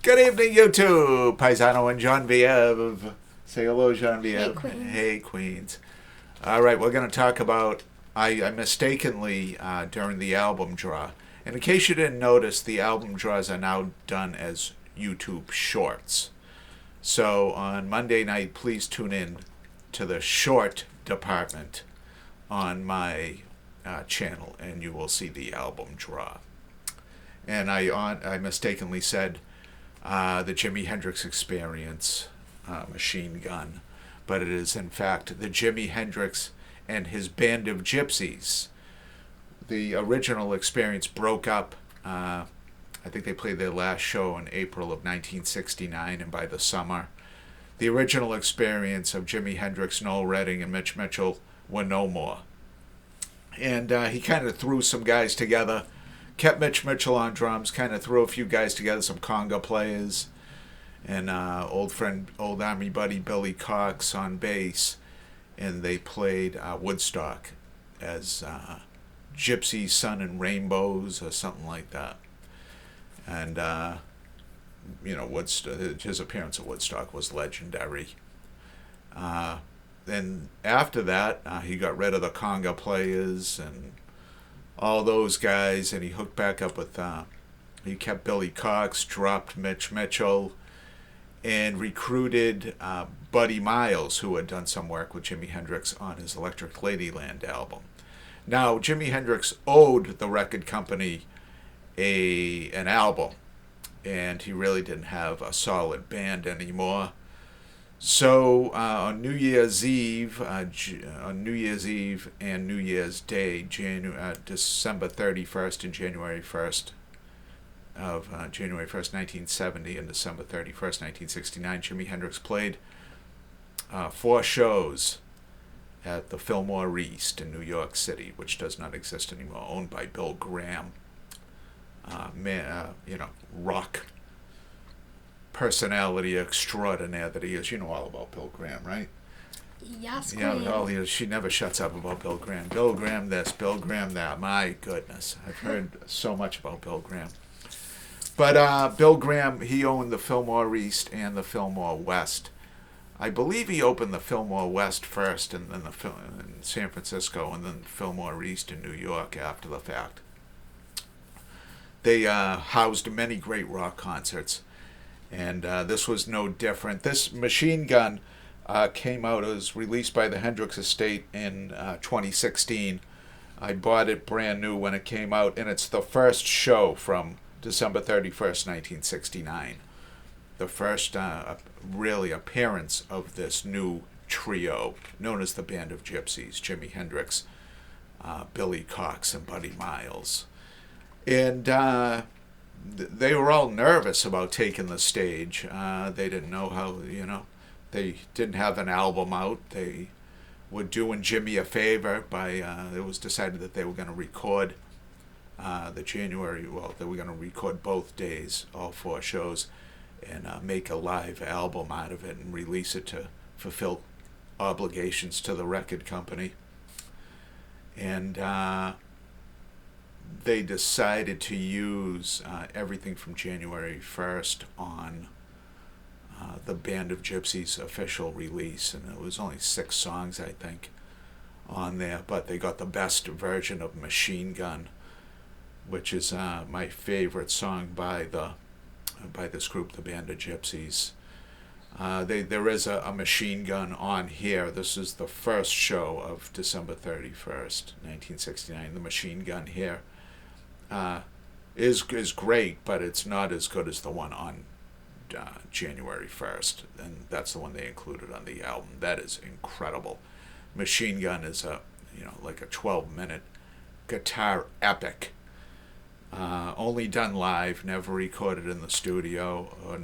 Good evening, YouTube. Paisano and Genevieve. Say hello, Genevieve. Hey, Queens. Hey, Queens. All right, we're going to talk about. I mistakenly, during the album draw, and in case you didn't notice, the album draws are now done as YouTube shorts. So on Monday night, please tune in to the short department on my channel, and you will see the album draw. And I mistakenly said the Jimi Hendrix Experience Machine Gun, but it is in fact the Jimi Hendrix and his band of Gypsys. The original Experience broke up. I think they played their last show in April of 1969, and by the summer, the original Experience of Jimi Hendrix, Noel Redding, and Mitch Mitchell were no more. And he kind of threw some guys together, kept Mitch Mitchell on drums, kind of threw a few guys together, some conga players, and old army buddy Billy Cox on bass, and they played Woodstock as Gypsy, Sun and Rainbows or something like that. And his appearance at Woodstock was legendary. Then after that, he got rid of the conga players and all those guys, and he hooked back up with, he kept Billy Cox, dropped Mitch Mitchell, and recruited Buddy Miles, who had done some work with Jimi Hendrix on his Electric Ladyland album. Now, Jimi Hendrix owed the record company an album, and he really didn't have a solid band anymore. So on New Year's Eve, and New Year's Day, December 31st and January 1st of January 1st, 1970, and December 31st, 1969, Jimi Hendrix played 4 shows at the Filmore East in New York City, which does not exist anymore, owned by Bill Graham, rock personality extraordinaire that he is. You know all about Bill Graham, right? Yes, Yeah, Queen. she never shuts up about Bill Graham. Bill Graham this, Bill Graham that. My goodness, I've heard so much about Bill Graham. But Bill Graham, he owned the Filmore East and the Filmore West. I believe he opened the Filmore West first, and then in San Francisco, and then Filmore East in New York after the fact. They housed many great rock concerts, and this was no different. This Machine Gun came out, it was released by the Hendrix Estate in 2016. I bought it brand new when it came out, and it's the first show from December 31st, 1969. The first really appearance of this new trio known as the Band of Gypsys, Jimi Hendrix, Billy Cox, and Buddy Miles. And they were all nervous about taking the stage. They didn't know how, they didn't have an album out. They were doing Jimmy a favor by, it was decided that they were going to record they were going to record both days, all 4 shows, and make a live album out of it and release it to fulfill obligations to the record company. And they decided to use everything from January 1st on the Band of Gypsys official release, and it was only 6 songs, I think, on there, but they got the best version of Machine Gun, which is my favorite song by this group, the Band of Gypsys. There is a Machine Gun on here. This is the first show of December 31st, 1969. The Machine Gun here is great, but it's not as good as the one on January 1st, and that's the one they included on the album. That is incredible. Machine Gun is like a 12-minute guitar epic. Only done live, never recorded in the studio, or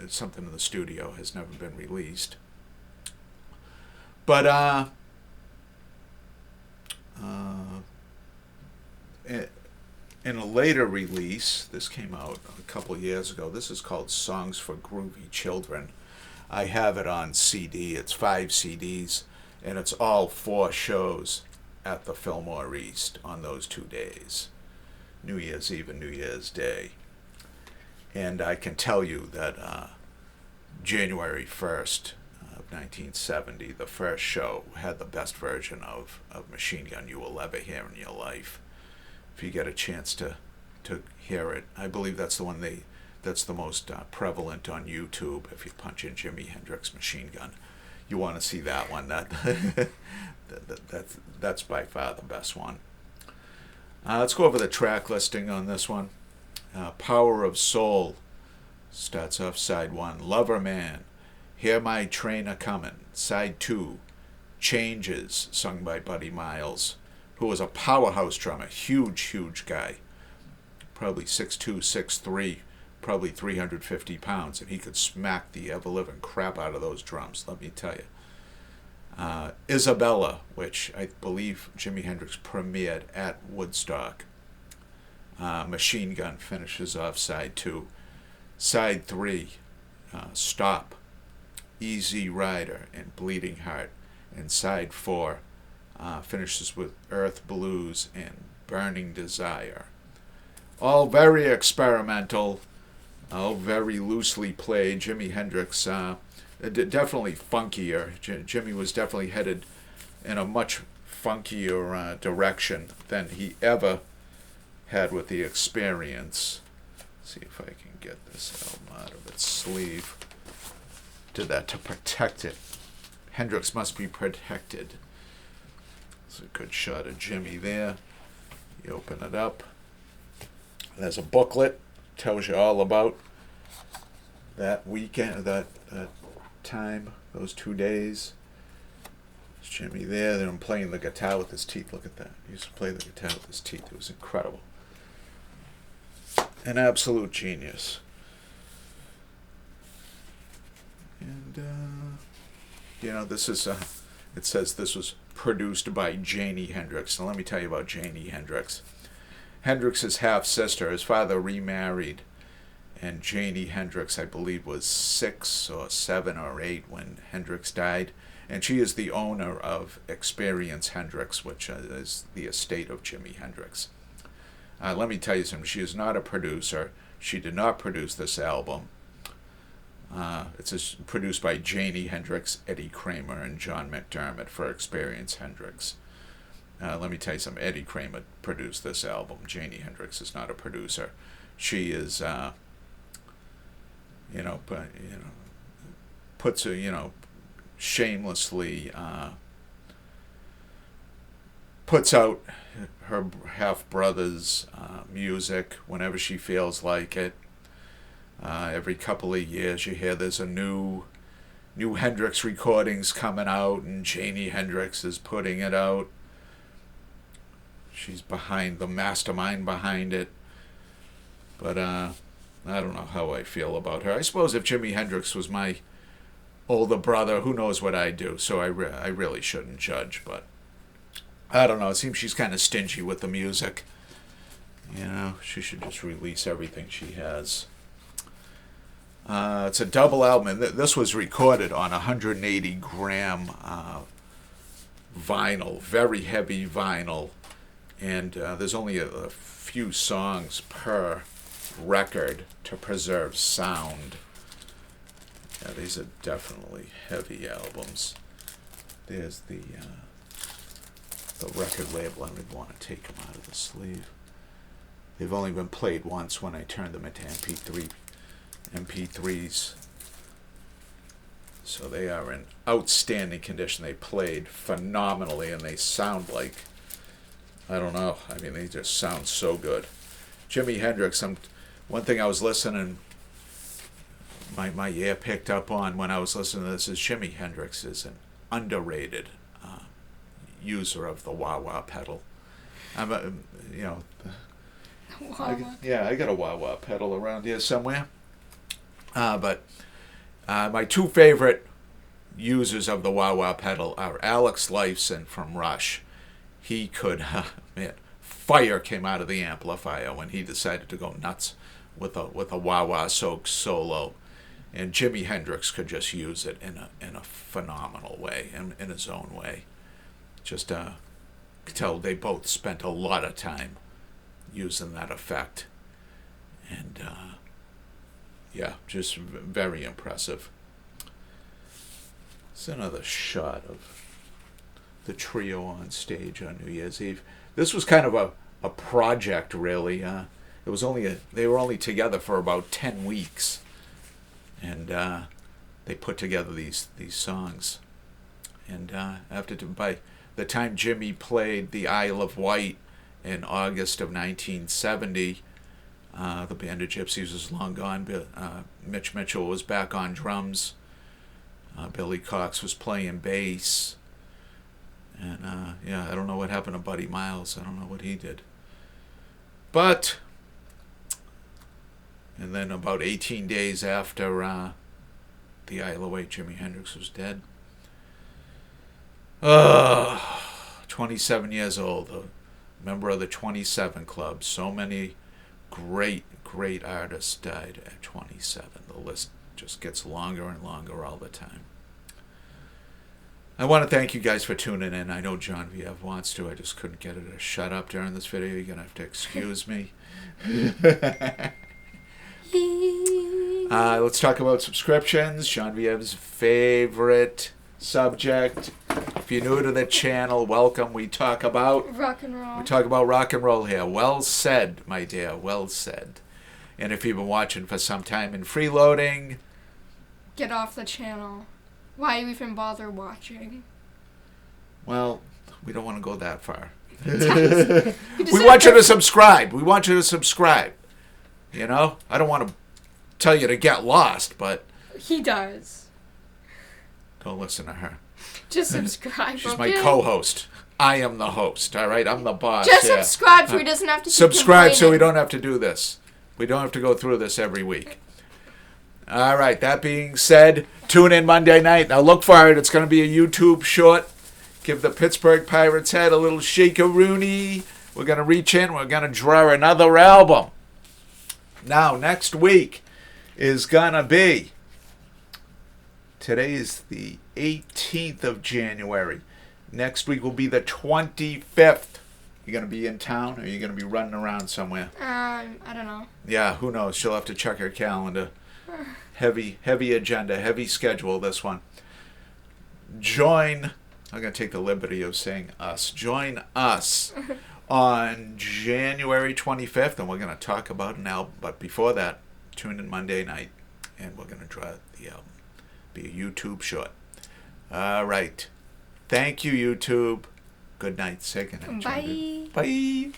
something in the studio has never been released. But in a later release, this came out a couple years ago. This is called Songs for Groovy Children. I have it on CD. It's 5 CDs, and it's all 4 shows at the Filmore East on those 2 days, New Year's Eve and New Year's Day. And I can tell you that January 1st of 1970, the first show, had the best version of Machine Gun you will ever hear in your life. If you get a chance to hear it, I believe that's the one that's the most prevalent on YouTube. If you punch in Jimi Hendrix Machine Gun, you want to see that one. That's by far the best one. Let's go over the track listing on this one. Power of Soul starts off side 1. Lover Man, Hear My Train A Comin'. Side 2, Changes, sung by Buddy Miles, who was a powerhouse drummer, huge guy, probably 6'2", 6'3", probably 350 pounds, and he could smack the ever-living crap out of those drums, let me tell you. Isabella, which I believe Jimi Hendrix premiered at Woodstock. Machine Gun finishes off side 2. Side 3, Stop, Easy Rider, and Bleeding Heart. And side 4 finishes with Earth Blues and Burning Desire. All very experimental, all very loosely played. Jimi Hendrix, definitely funkier. Jimmy was definitely headed in a much funkier direction than he ever had with the Experience. Let's see if I can get this album out of its sleeve. Did that to protect it. Hendrix must be protected. It's a good shot of Jimmy there. You open it up. There's a booklet. Tells you all about that weekend, that time, those 2 days. There's Jimmy there. Then I'm playing the guitar with his teeth. Look at that. He used to play the guitar with his teeth. It was incredible. An absolute genius. And, this is, it says this was produced by Jimi Hendrix. Now let me tell you about Jimi Hendrix. Hendrix's half-sister, his father remarried, and Jimi Hendrix, I believe, was 6 or 7 or 8 when Hendrix died. And she is the owner of Experience Hendrix, which is the estate of Jimi Hendrix. Let me tell you something. She is not a producer. She did not produce this album. It's produced by Jimi Hendrix, Eddie Kramer, and John McDermott for Experience Hendrix. Let me tell you something. Eddie Kramer produced this album. Jimi Hendrix is not a producer. She is, puts a, shamelessly puts out her half-brother's music whenever she feels like it. Every couple of years you hear there's a new Hendrix recordings coming out, and Jimi Hendrix is putting it out. She's behind the mastermind behind it. But I don't know how I feel about her. I suppose if Jimi Hendrix was my older brother, who knows what I'd do. So I really shouldn't judge. But I don't know. It seems she's kind of stingy with the music. She should just release everything she has. It's a double album. This was recorded on 180-gram vinyl, very heavy vinyl. And there's only a few songs per record to preserve sound. Yeah, these are definitely heavy albums. There's the record label. I would want to take them out of the sleeve. They've only been played once when I turned them into MP3s. So they are in outstanding condition. They played phenomenally, and they sound like, I don't know. I mean, they just sound so good. Jimi Hendrix, one thing I was listening, my ear picked up on when I was listening to this is Jimi Hendrix is an underrated user of the wah-wah pedal. I got a wah-wah pedal around here somewhere. But my two favorite users of the wah-wah pedal are Alex Lifeson from Rush. He could, fire came out of the amplifier when he decided to go nuts with a wah-wah soaked solo, and Jimi Hendrix could just use it in a phenomenal way, in his own way. Just could tell they both spent a lot of time using that effect, and Yeah, just very impressive. It's another shot of the trio on stage on New Year's Eve. This was kind of a project, really. It was they were only together for about 10 weeks, and they put together these songs. And by the time Jimmy played the Isle of Wight in August of 1970, the band of Gypsys was long gone. Mitch Mitchell was back on drums. Billy Cox was playing bass. And I don't know what happened to Buddy Miles. I don't know what he did. But, and then about 18 days after the Isle of Wight, Jimi Hendrix was dead. 27 years old, a member of the 27 Club. So many great artists died at 27. The list just gets longer and longer all the time. I want to thank you guys for tuning in. I know John Viev wants to. I just couldn't get it to shut up during this video. You're going to have to excuse me. Let's talk about subscriptions. John Viev's favorite subject. If you're new to the channel, welcome. We talk about rock and roll. We talk about rock and roll here. Well said, my dear. Well said. And if you've been watching for some time in freeloading, get off the channel. Why you even bother watching? Well, we don't want to go that far. We want you to subscribe. We want you to subscribe. You know? I don't want to tell you to get lost, but he does. Don't listen to her. Just subscribe. She's my co-host. I am the host, all right? I'm the boss. Just subscribe so he doesn't have to subscribe so we don't have to do this. We don't have to go through this every week. All right, that being said, tune in Monday night. Now look for it. It's going to be a YouTube short. Give the Pittsburgh Pirates head a little shake-a-rooney. We're going to reach in. We're going to draw another album. Now, next week is going to be... Today is the 18th of January. Next week will be the 25th. You going to be in town, or are you going to be running around somewhere? I don't know. Yeah, who knows? She'll have to check her calendar. Heavy agenda, heavy schedule, this one. I'm going to take the liberty of saying us. Join us on January 25th, and we're going to talk about an album. But before that, tune in Monday night, and we're going to draw the album. Be a YouTube short. All right. Thank you, YouTube. Good night. Say good night. Bye. Bye.